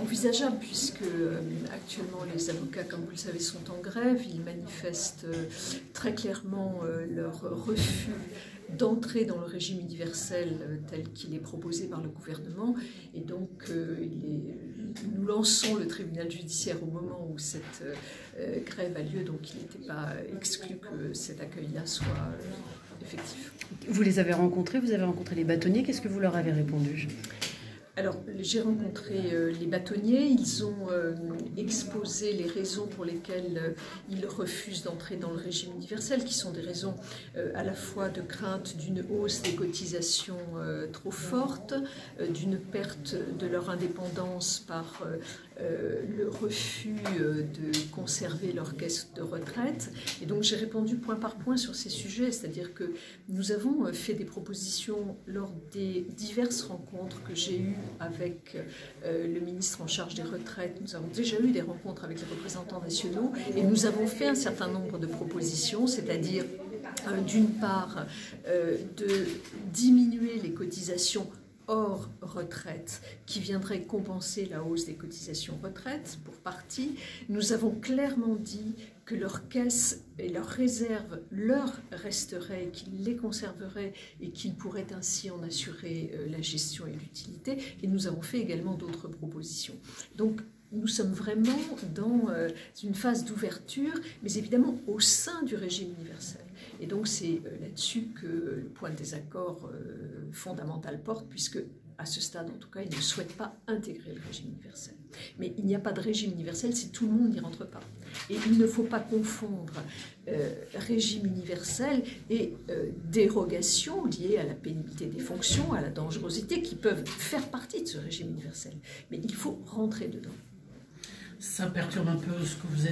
Envisageable puisque actuellement les avocats, comme vous le savez, sont en grève. Ils manifestent très clairement leur refus d'entrer dans le régime universel tel qu'il est proposé par le gouvernement. Et donc nous lançons le tribunal judiciaire au moment où cette grève a lieu, donc il n'était pas exclu que cet accueil-là soit effectif. Vous les avez rencontrés, vous avez rencontré les bâtonniers, qu'est-ce que vous leur avez répondu ? Alors, j'ai rencontré les bâtonniers, ils ont exposé les raisons pour lesquelles ils refusent d'entrer dans le régime universel, qui sont des raisons à la fois de crainte d'une hausse des cotisations trop forte, d'une perte de leur indépendance par le refus de conserver leur caisse de retraite. Et donc j'ai répondu point par point sur ces sujets, c'est-à-dire que nous avons fait des propositions lors des diverses rencontres que j'ai eues avec le ministre en charge des retraites. Nous avons déjà eu des rencontres avec les représentants nationaux et nous avons fait un certain nombre de propositions, c'est-à-dire d'une part de diminuer les cotisations hors retraite qui viendrait compenser la hausse des cotisations retraite pour partie. Nous avons clairement dit que leurs caisses et leurs réserves leur resteraient, qu'ils les conserveraient et qu'ils pourraient ainsi en assurer la gestion et l'utilité. Et nous avons fait également d'autres propositions. Donc nous sommes vraiment dans une phase d'ouverture, mais évidemment au sein du régime universel. Et donc c'est là-dessus que le point de désaccord fondamental porte, puisque à ce stade, en tout cas, ils ne souhaitent pas intégrer le régime universel. Mais il n'y a pas de régime universel si tout le monde n'y rentre pas. Et il ne faut pas confondre régime universel et dérogation liées à la pénibilité des fonctions, à la dangerosité, qui peuvent faire partie de ce régime universel. Mais il faut rentrer dedans. Ça perturbe un peu ce que vous êtes